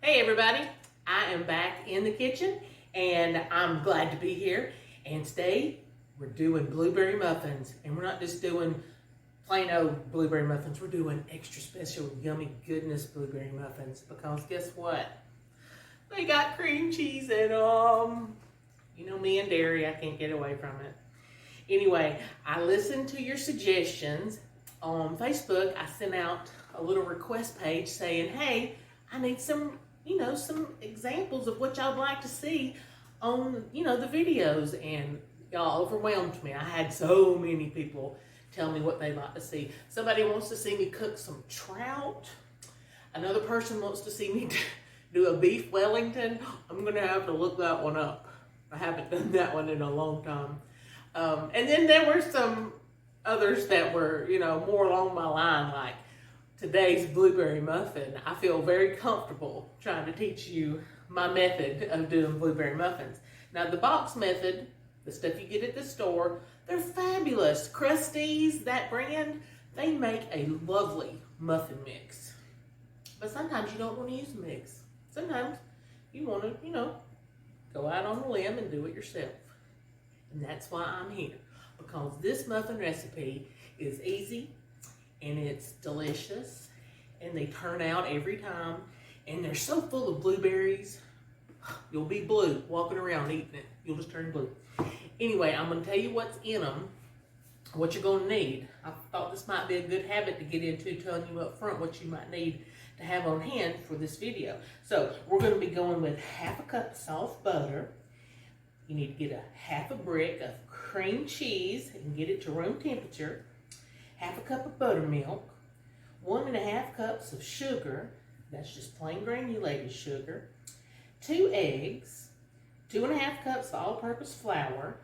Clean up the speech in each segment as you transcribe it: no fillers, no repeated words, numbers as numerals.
Hey everybody, I am back in the kitchen and I'm glad to be here. And today we're doing blueberry muffins, and we're not just doing plain old blueberry muffins, we're doing extra special yummy goodness blueberry muffins, because guess what? They got cream cheese in them. You know me and dairy, I can't get away from it. Anyway, I listened to your suggestions on Facebook. I sent out a little request page saying, hey, I need some examples of what y'all would like to see on, the videos, and y'all overwhelmed me. I had so many people tell me what they'd like to see. Somebody wants to see me cook some trout. Another person wants to see me do a beef Wellington. I'm gonna have to look that one up. I haven't done that one in a long time. And then there were some others that were, more along my line, like today's blueberry muffin. I feel very comfortable trying to teach you my method of doing blueberry muffins. Now, the box method, the stuff you get at the store, they're fabulous. Krusteaz, that brand, they make a lovely muffin mix. But sometimes you don't want to use a mix. Sometimes you want to, go out on a limb and do it yourself. And that's why I'm here, because this muffin recipe is easy and it's delicious, and they turn out every time, and they're so full of blueberries, you'll be blue walking around eating it. You'll just turn blue. Anyway, I'm going to tell you what's in them, what you're going to need. I thought this might be a good habit to get into, telling you up front what you might need to have on hand for this video. So we're going to be going with half a cup of soft butter. You need to get a half a brick of cream cheese and get it to room temperature, half a cup of buttermilk, 1.5 cups of sugar, that's just plain granulated sugar, 2 eggs, 2.5 cups of all-purpose flour,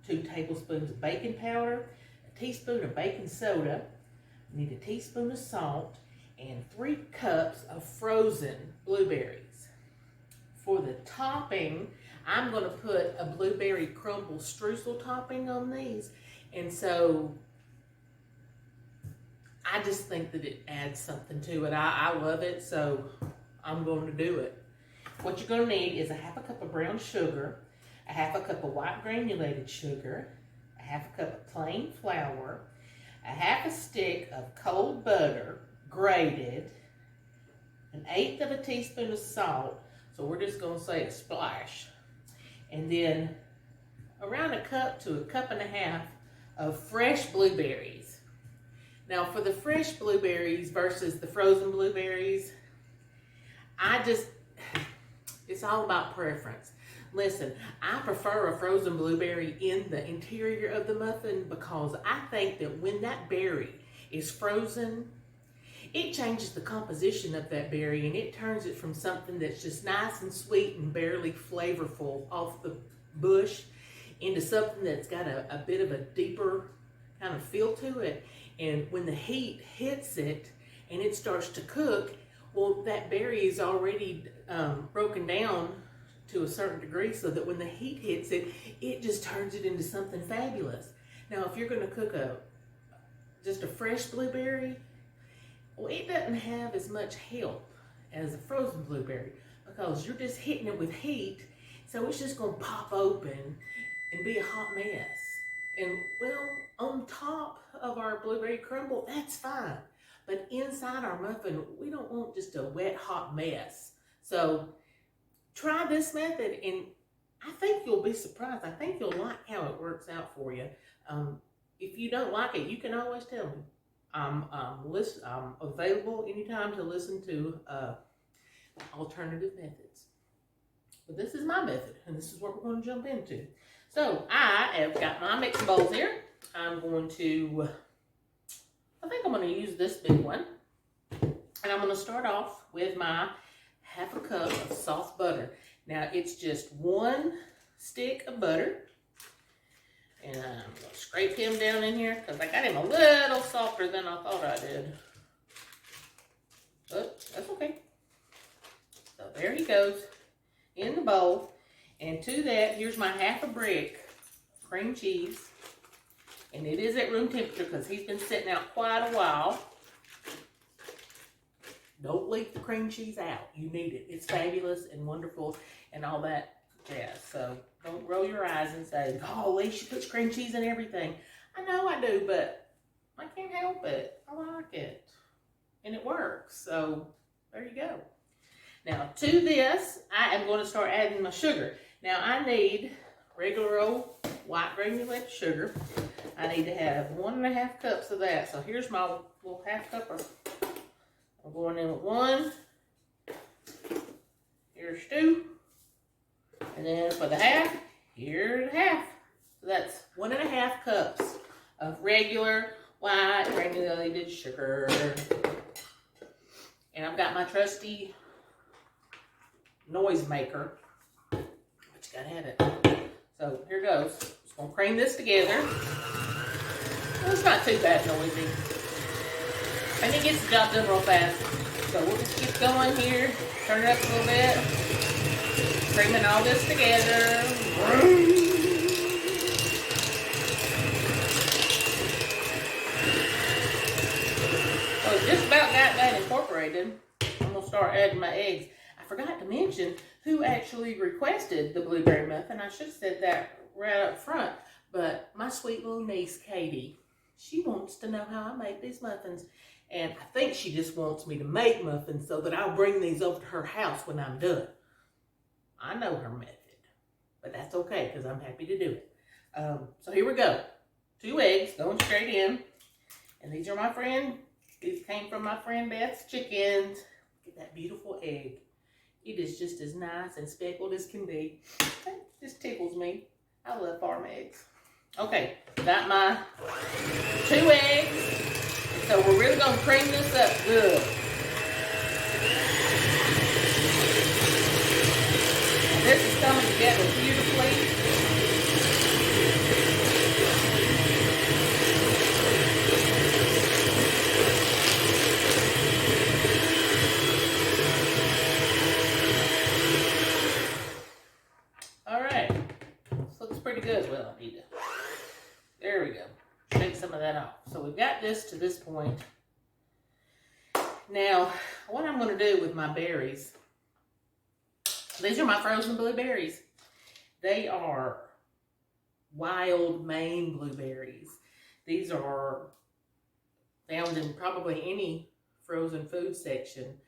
2 tablespoons of baking powder, a teaspoon of baking soda, you need a teaspoon of salt, and 3 cups of frozen blueberries. For the topping, I'm going to put a blueberry crumble streusel topping on these, and so I just think that it adds something to it. I love it, so I'm going to do it. What you're going to need is a half a cup of brown sugar, a half a cup of white granulated sugar, a half a cup of plain flour, a half a stick of cold butter, grated, 1/8 of a teaspoon of salt, so we're just going to say a splash, and then around a cup to a cup and a half of fresh blueberries. Now, for the fresh blueberries versus the frozen blueberries, it's all about preference. Listen, I prefer a frozen blueberry in the interior of the muffin, because I think that when that berry is frozen, it changes the composition of that berry, and it turns it from something that's just nice and sweet and barely flavorful off the bush into something that's got a bit of a deeper kind of feel to it. And when the heat hits it and it starts to cook, well, that berry is already broken down to a certain degree, so that when the heat hits it, it just turns it into something fabulous. Now, if you're going to cook just a fresh blueberry, well, it doesn't have as much help as a frozen blueberry, because you're just hitting it with heat, so it's just going to pop open and be a hot mess. And, well, on top of our blueberry crumble, that's fine. But inside our muffin, we don't want just a wet, hot mess. So try this method, and I think you'll be surprised. I think you'll like how it works out for you. If you don't like it, you can always tell me. I'm available anytime to listen to alternative methods. But this is my method, and this is what we're going to jump into. So I have got my mixing bowls here. I think I'm going to use this big one. And I'm going to start off with my half a cup of soft butter. Now, it's just 1 stick of butter. And I'm going to scrape him down in here, because I got him a little softer than I thought I did. But that's okay. So there he goes in the bowl. And to that, here's my half a brick cream cheese. And it is at room temperature, because he's been sitting out quite a while. Don't leave the cream cheese out. You need it. It's fabulous and wonderful and all that jazz. So don't roll your eyes and say, golly, she puts cream cheese in everything. I know I do, but I can't help it. I like it. And it works. So there you go. Now to this, I am going to start adding my sugar. Now I need regular old white granulated sugar. I need to have 1.5 cups of that. So here's my little half cupper. I'm going in with 1. Here's 2. And then for the half, here's half. So that's 1.5 cups of regular white granulated sugar. And I've got my trusty noise maker. But you gotta have it. So here goes. Just gonna cream this together. Well, it's not too bad noisy. And it gets the job done real fast. So we'll just keep going here. Turn it up a little bit. Creaming all this together. So just about got that incorporated. I'm gonna start adding my eggs. I forgot to mention who actually requested the blueberry muffin. I should have said that right up front. But my sweet little niece, Katie, she wants to know how I make these muffins. And I think she just wants me to make muffins so that I'll bring these over to her house when I'm done. I know her method, but that's okay because I'm happy to do it. So here we go. 2 eggs going straight in. And these are my friend, these came from my friend Beth's chickens. Look at that beautiful egg. It is just as nice and speckled as can be. It just tickles me. I love farm eggs. Okay, got my 2 eggs. So we're really going to cream this up good. And this is coming together beautifully. All right. This looks pretty good. Well, I need to. There we go. Take some of that off. So we've got this to this point. Now, what I'm going to do with my berries, these are my frozen blueberries. They are wild Maine blueberries. These are found in probably any frozen food section.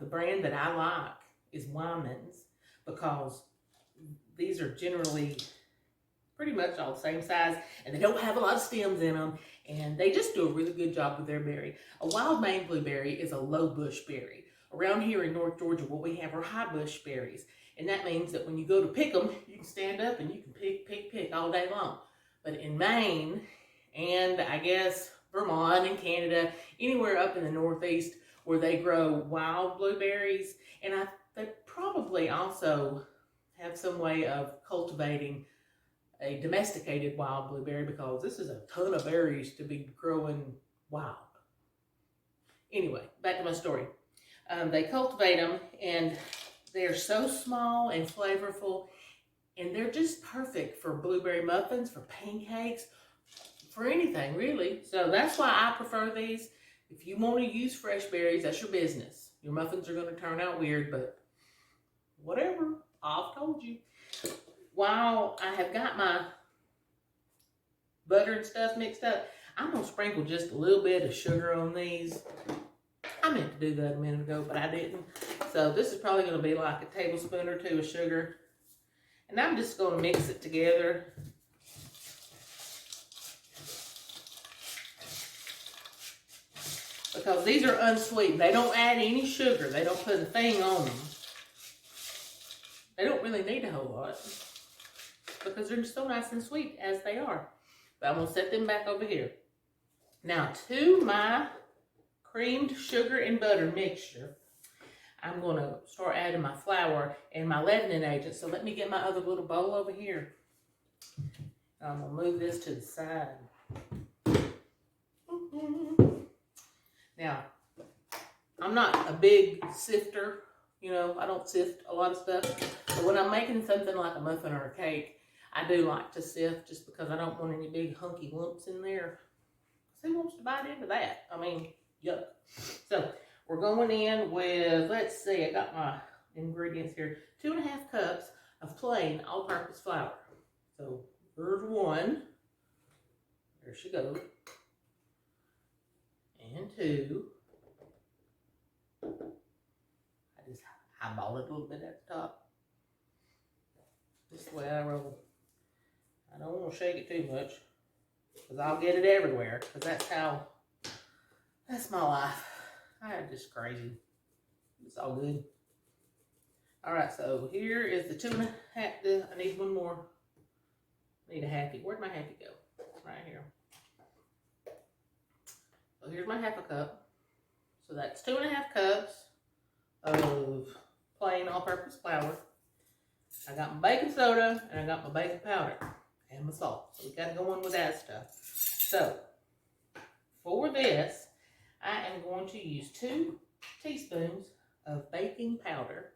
The brand that I like is Wyman's because these are generally pretty much all the same size, and they don't have a lot of stems in them, and they just do a really good job with their berry. A wild Maine blueberry is a low bush berry. Around here in North Georgia, what we have are high bush berries, and that means that when you go to pick them, you can stand up and you can pick all day long. But in Maine, and I guess Vermont and Canada, anywhere up in the Northeast where they grow wild blueberries, and they probably also have some way of cultivating a domesticated wild blueberry because this is a ton of berries to be growing wild. Anyway, back to my story. They cultivate them and they're so small and flavorful and they're just perfect for blueberry muffins, for pancakes, for anything really. So that's why I prefer these. If you want to use fresh berries, that's your business. Your muffins are going to turn out weird, but whatever, I've told you. While I have got my butter and stuff mixed up, I'm going to sprinkle just a little bit of sugar on these. I meant to do that a minute ago, but I didn't. So this is probably going to be like a tablespoon or 2 of sugar. And I'm just going to mix it together. Because these are unsweetened. They don't add any sugar. They don't put a thing on them. They don't really need a whole lot. Because they're so nice and sweet as they are. But I'm going to set them back over here. Now to my creamed sugar and butter mixture, I'm going to start adding my flour and my leavening agent. So let me get my other little bowl over here. I'm going to move this to the side. Now, I'm not a big sifter. You know, I don't sift a lot of stuff. But when I'm making something like a muffin or a cake, I do like to sift just because I don't want any big hunky lumps in there. Who wants to bite into that? I mean, yuck. So, we're going in with, let's see, I got my ingredients here. 2.5 cups of plain all-purpose flour. So here's one. There she goes. And 2. I just eyeball it a little bit at the top. This is the way I roll. I don't want to shake it too much, because I'll get it everywhere, because that's my life. I'm just crazy. It's all good. Alright, so here is the 2.5. I need one more. I need a halfie. Where'd my halfie go? Right here. So here's my 1/2 cup. So that's 2.5 cups of plain all-purpose flour. I got my baking soda and I got my baking powder and my salt. So we got to go in with that stuff. So for this, I am going to use 2 teaspoons of baking powder.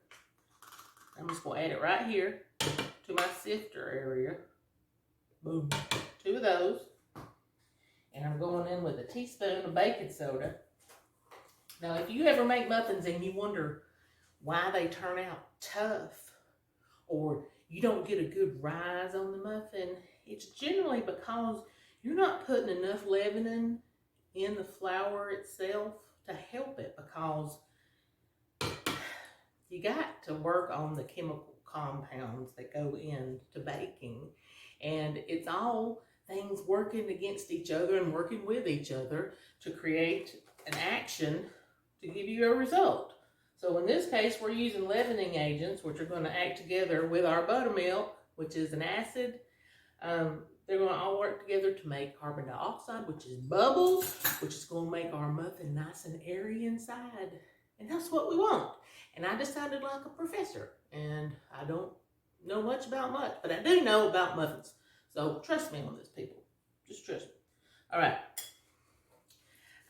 I'm just going to add it right here to my sifter area. Boom. 2 of those. And I'm going in with a teaspoon of baking soda. Now, if you ever make muffins and you wonder why they turn out tough, or you don't get a good rise on the muffin, it's generally because you're not putting enough leavening in the flour itself to help it, because you got to work on the chemical compounds that go into baking, and it's all things working against each other and working with each other to create an action to give you a result. So in this case, we're using leavening agents, which are going to act together with our buttermilk, which is an acid. They're going to all work together to make carbon dioxide, which is bubbles, which is going to make our muffin nice and airy inside. And that's what we want. And I just sounded like a professor. And I don't know much about much, but I do know about muffins. So trust me on this, people. Just trust me. All right.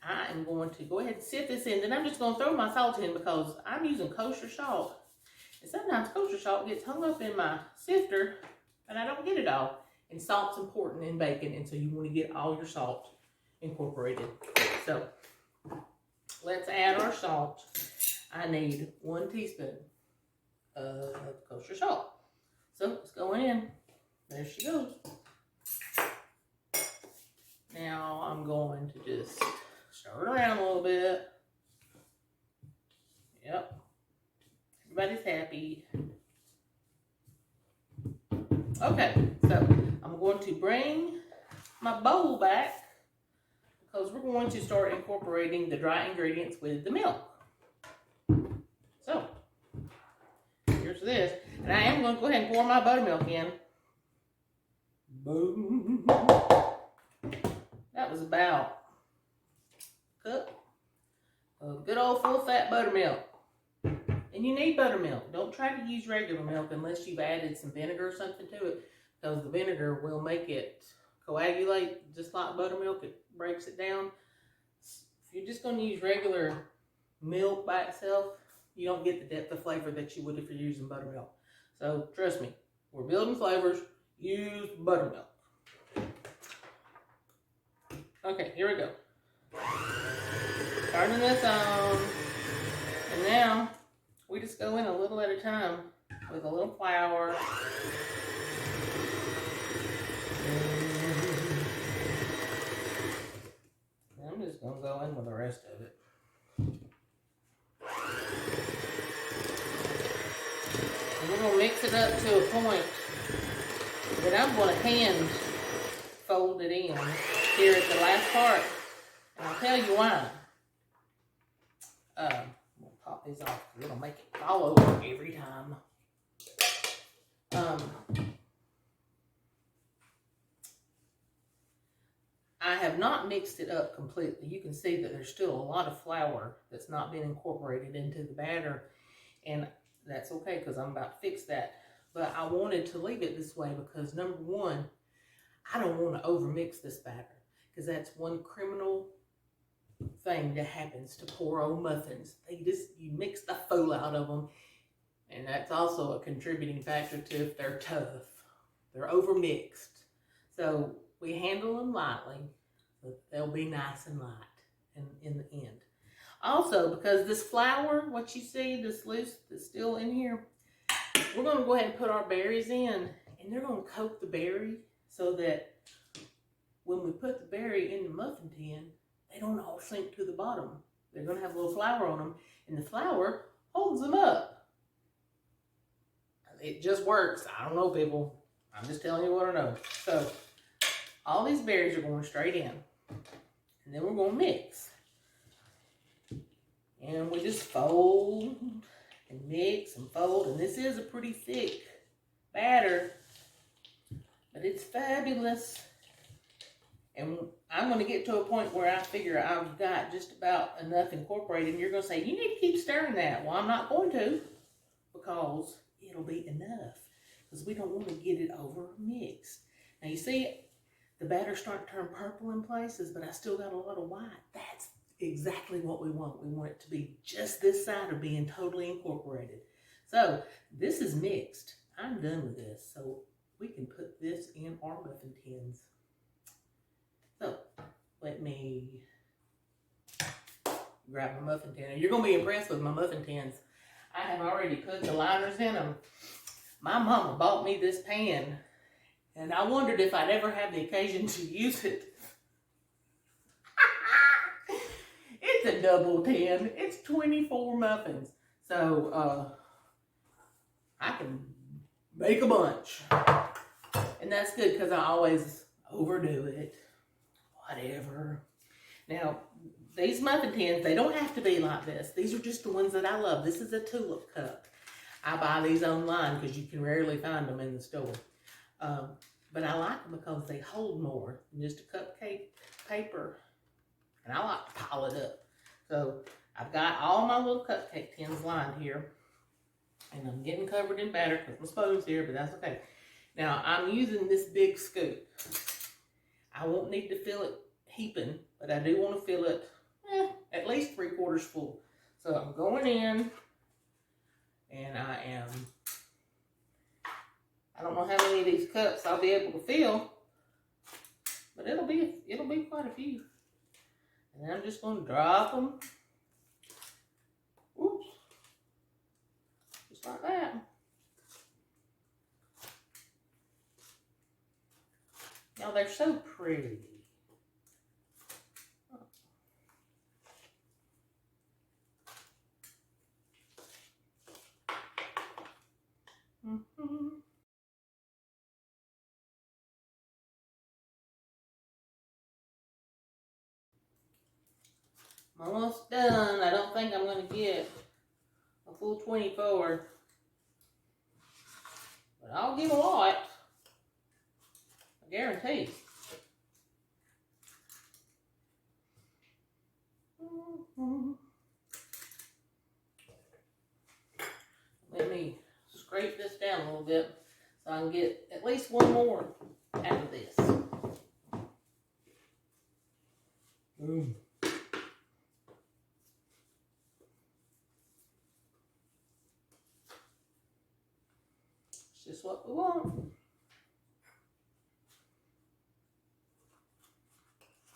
I am going to go ahead and sift this in. Then I'm just going to throw my salt in, because I'm using kosher salt. And sometimes kosher salt gets hung up in my sifter and I don't get it all. And salt's important in baking, and so you want to get all your salt incorporated. So let's add our salt. I need 1 teaspoon of kosher salt. So let's go in. There she goes. Now I'm going to just stir it around a little bit. Yep. Everybody's happy. Okay, so I'm going to bring my bowl back, because we're going to start incorporating the dry ingredients with the milk. So, here's this. And I am going to go ahead and pour my buttermilk in. Boom. That was about a cup of good old full fat buttermilk. And you need buttermilk. Don't try to use regular milk unless you've added some vinegar or something to it, because the vinegar will make it coagulate just like buttermilk. It breaks it down. If you're just going to use regular milk by itself, you don't get the depth of flavor that you would if you're using buttermilk. So trust me, we're building flavors. Use buttermilk. Okay, here we go. Turning this on. And now we just go in a little at a time with a little flour. I'm just going to go in with the rest of it. And we're going to mix it up to a point that I'm going to hand fold it in here at the last part. And I'll tell you why. I'm going to pop these off, because it'll make it fall over every time. I have not mixed it up completely. You can see that there's still a lot of flour that's not been incorporated into the batter. And that's okay, because I'm about to fix that. But I wanted to leave it this way because, number one, I don't want to overmix this batter, because that's one criminal thing that happens to poor old muffins. You mix the fool out of them, and that's also a contributing factor to if they're tough. They're overmixed. So we handle them lightly, so they'll be nice and light in the end. Also, because this flour, what you see, this loose that's still in here, we're going to go ahead and put our berries in, and they're going to coat the berry so that when we put the berry in the muffin tin, they don't all sink to the bottom. They're going to have a little flour on them, and the flour holds them up. It just works. I don't know, people. I'm just telling you what I know. So, all these berries are going straight in. And then we're going to mix. And we just fold and mix and fold. And this is a pretty thick batter, but it's fabulous. And I'm going to get to a point where I figure I've got just about enough incorporated. And you're going to say, you need to keep stirring that. Well, I'm not going to, because it'll be enough. Because we don't want to get it over mixed. Now you see, the batter's starting to turn purple in places, but I still got a lot of white. That's exactly what we want. We want it to be just this side of being totally incorporated. So this is mixed. I'm done with this. So we can put this in our muffin tins. So let me grab my muffin tin. You're going to be impressed with my muffin tins. I have already put the liners in them. My mama bought me this pan, and I wondered if I'd ever have the occasion to use it. It's a double tin. It's 24 muffins. So, I can make a bunch. And that's good because I always overdo it. Whatever. Now, these muffin tins, they don't have to be like this. These are just the ones that I love. This is a tulip cup. I buy these online because you can rarely find them in the store. But I like them because they hold more than just a cupcake paper. And I like to pile it up. So I've got all my little cupcake tins lined here. And I'm getting covered in batter because my spoon's here, but that's okay. Now I'm using this big scoop. I won't need to fill it heaping, but I do want to fill it at least 3/4 full. So I'm going in. And I don't know how many of these cups I'll be able to fill, but it'll be quite a few. And I'm just going to drop them. Oops. Just like that. Now they're so pretty. I'm almost done. I don't think I'm going to get a full 24, but I'll get a lot. I guarantee. Let me scrape this down a little bit so I can get at least one more out of this. Boom. It's just what we want.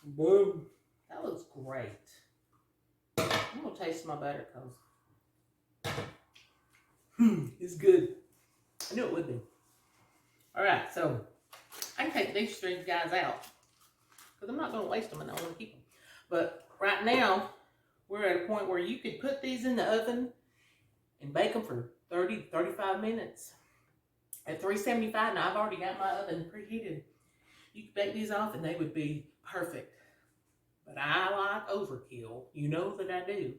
Boom. That looks great. I'm going to taste my batter because it's good. I knew it would be. Alright, so I can take these 3 guys out because I'm not going to waste them and I want to keep them. But right now, we're at a point where you could put these in the oven and bake them for 30-35 minutes at 375. Now, I've already got my oven preheated. You could bake these off and they would be perfect. But I like overkill. You know that I do.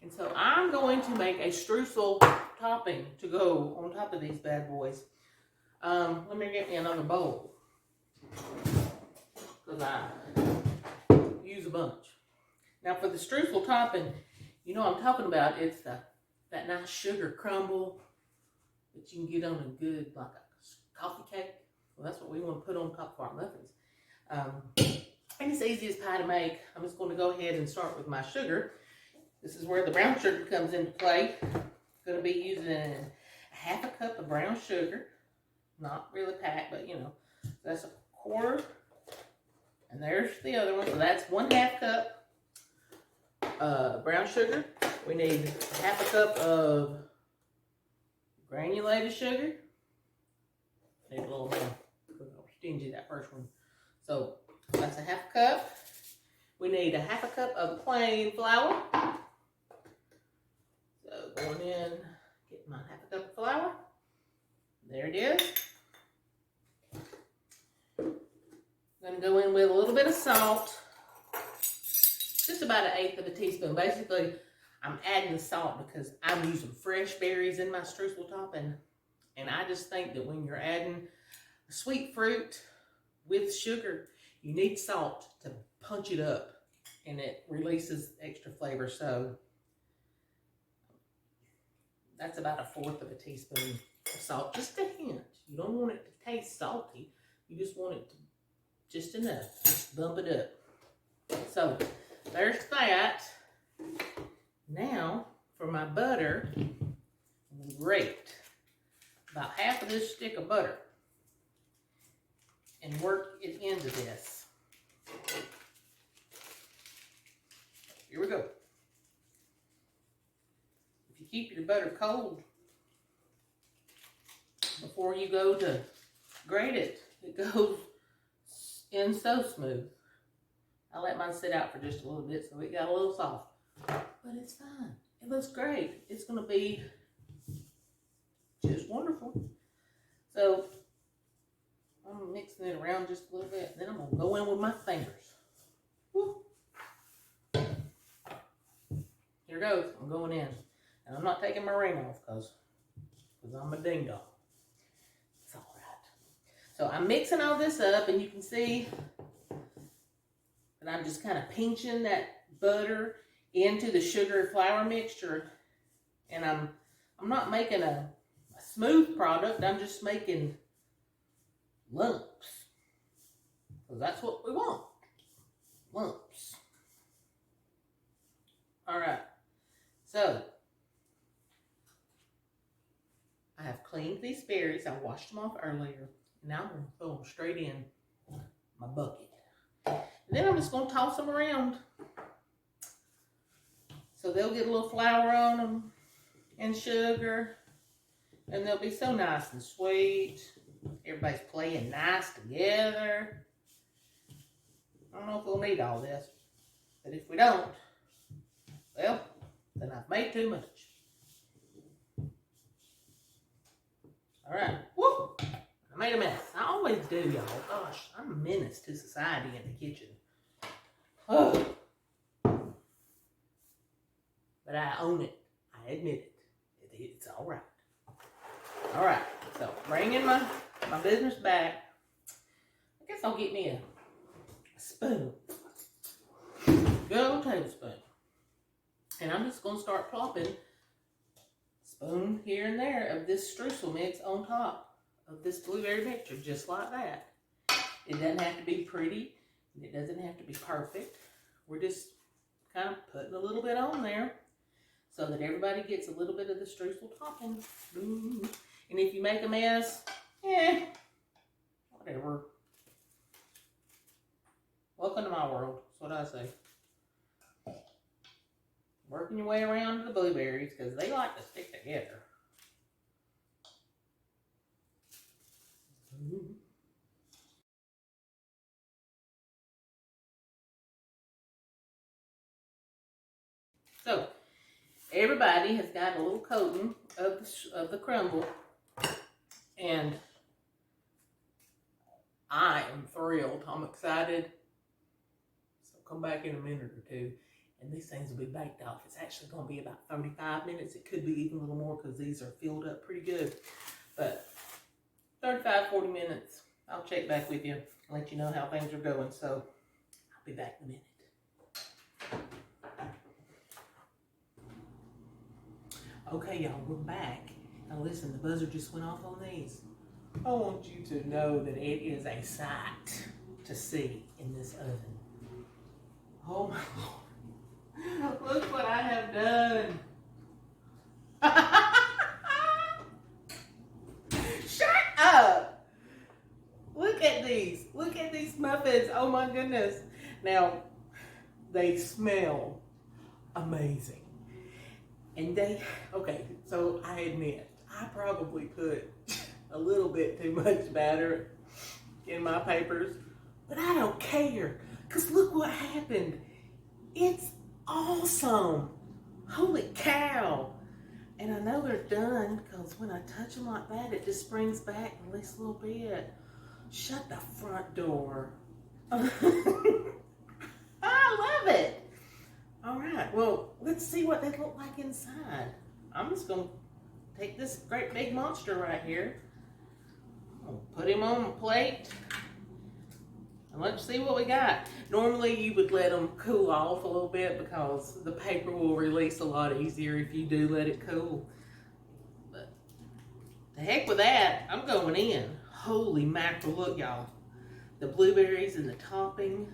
And so I'm going to make a streusel topping to go on top of these bad boys. Let me get me another bowl. Because I use a bunch. Now for the streusel topping, you know what I'm talking about. It's that nice sugar crumble that you can get on a good, like a coffee cake. Well, that's what we want to put on top of our muffins. And it's easy as pie to make. I'm just going to go ahead and start with my sugar. This is where the brown sugar comes into play. I'm going to be using a 1/2 cup of brown sugar. Not really packed, but you know. That's 1/4. And there's the other one. So that's 1/2 cup. brown sugar. We need half a cup of granulated sugar. Need a little more. I'm stingy that first one. So that's a half a cup. We need a half a cup of plain flour. So going in, get my half a cup of flour. There it is. I'm going to go in with a little bit of salt. Just about 1/8 of a teaspoon. Basically, I'm adding the salt because I'm using fresh berries in my streusel topping. And I just think that when you're adding sweet fruit with sugar, you need salt to punch it up. And it releases extra flavor. So that's about 1/4 of a teaspoon of salt. Just a hint. You don't want it to taste salty. You just want it to just enough. Just bump it up. So there's that. Now for my butter, I'm grate about half of this stick of butter and work it into this. Here we go. If you keep your butter cold before you go to grate it, it goes in so smooth. I let mine sit out for just a little bit so it got a little soft. But it's fine. It looks great. It's going to be just wonderful. So I'm mixing it around just a little bit. Then I'm going to go in with my fingers. Woo. Here goes. I'm going in. And I'm not taking my ring off because I'm a ding dong. It's all right. So I'm mixing all this up, and you can see that I'm just kind of pinching that butter into the sugar flour mixture. And I'm not making a smooth product. I'm just making lumps. Because that's what we want. Lumps. All right. So I have cleaned these berries. I washed them off earlier. Now I'm going to throw them straight in my bucket. And then I'm just going to toss them around. So they'll get a little flour on them and sugar. And they'll be so nice and sweet. Everybody's playing nice together. I don't know if we'll need all this. But if we don't, well, then I've made too much. All right. Woo! I made a mess. I always do, y'all. Gosh, I'm a menace to society in the kitchen. Oh. But I own it. I admit it. It's all right. All right. So, bringing my business back. I guess I'll get me a spoon. Good old tablespoon. And I'm just going to start plopping spoon here and there of this streusel mix on top of this blueberry mixture, just like that. It doesn't have to be pretty. It doesn't have to be perfect. We're just kind of putting a little bit on there so that everybody gets a little bit of the streusel topping. Ooh. And if you make a mess, whatever. Welcome to my world. That's what I say. Working your way around to the blueberries because they like to stick together. So, everybody has got a little coating of the crumble, and I am thrilled. I'm excited. So come back in a minute or two, and these things will be baked off. It's actually going to be about 35 minutes. It could be even a little more because these are filled up pretty good. But 35, 40 minutes. I'll check back with you and let you know how things are going. So I'll be back in a minute. Okay, y'all, we're back. Now listen, the buzzer just went off on these. I want you to know that it is a sight to see in this oven. Oh my Lord. Look what I have done. Shut up. Look at these. Look at these muffins. Oh my goodness. Now, they smell amazing. And okay, so I admit, I probably put a little bit too much batter in my papers, but I don't care, because look what happened. It's awesome. Holy cow. And I know they're done, because when I touch them like that, it just springs back at least a little bit. Shut the front door. I love it. All right, well, let's see what they look like inside. I'm just going to take this great big monster right here. I'll put him on a plate. And let's see what we got. Normally, you would let them cool off a little bit because the paper will release a lot easier if you do let it cool. But the heck with that, I'm going in. Holy mackerel, look, y'all. The blueberries and the topping.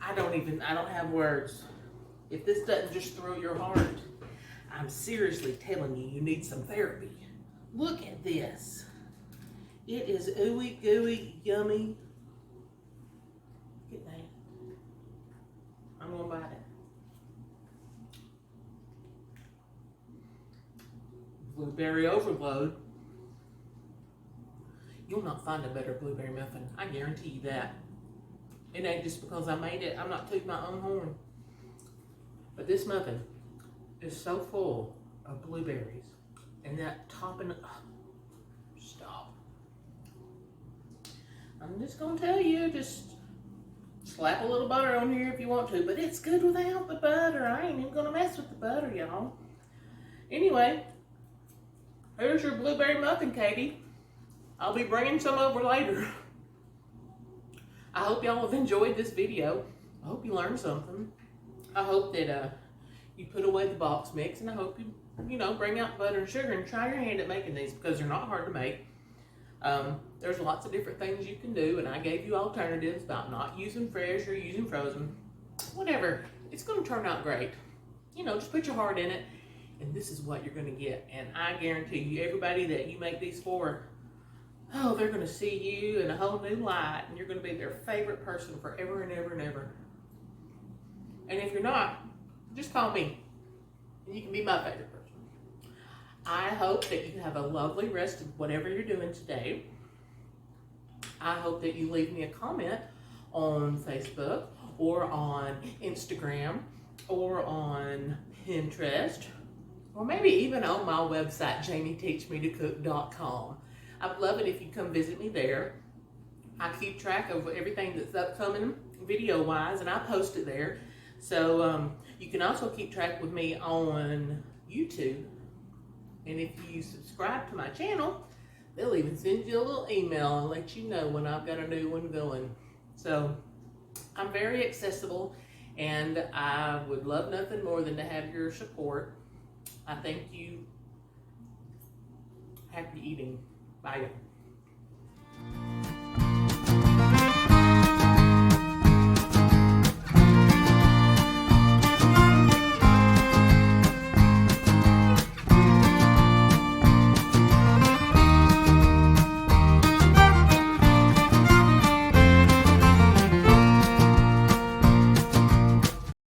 I don't have words. If this doesn't just throw your heart, I'm seriously telling you, you need some therapy. Look at this. It is ooey gooey yummy. Look at that. I'm gonna bite it. Blueberry overload. You'll not find a better blueberry muffin. I guarantee you that. It ain't just because I made it. I'm not tooting my own horn. But this muffin is so full of blueberries. And that topping, stop. I'm just going to tell you, just slap a little butter on here if you want to. But it's good without the butter. I ain't even going to mess with the butter, y'all. Anyway, here's your blueberry muffin, Katie. I'll be bringing some over later. I hope y'all have enjoyed this video. I hope you learned something. I hope that you put away the box mix, and I hope you bring out butter and sugar and try your hand at making these, because they're not hard to make. There's lots of different things you can do, and I gave you alternatives about not using fresh or using frozen. Whatever, it's going to turn out great. Just put your heart in it, and this is what you're going to get. And I guarantee you, everybody that you make these for, oh, they're going to see you in a whole new light, and you're going to be their favorite person forever and ever and ever. And if you're not, just call me, and you can be my favorite person. I hope that you have a lovely rest of whatever you're doing today. I hope that you leave me a comment on Facebook or on Instagram or on Pinterest, or maybe even on my website, JamieTeachMeToCook.com. I'd love it if you come visit me there. I keep track of everything that's upcoming video-wise, and I post it there. So you can also keep track with me on YouTube. And if you subscribe to my channel, they'll even send you a little email and let you know when I've got a new one going. So I'm very accessible, and I would love nothing more than to have your support. I thank you. Happy eating. Bye.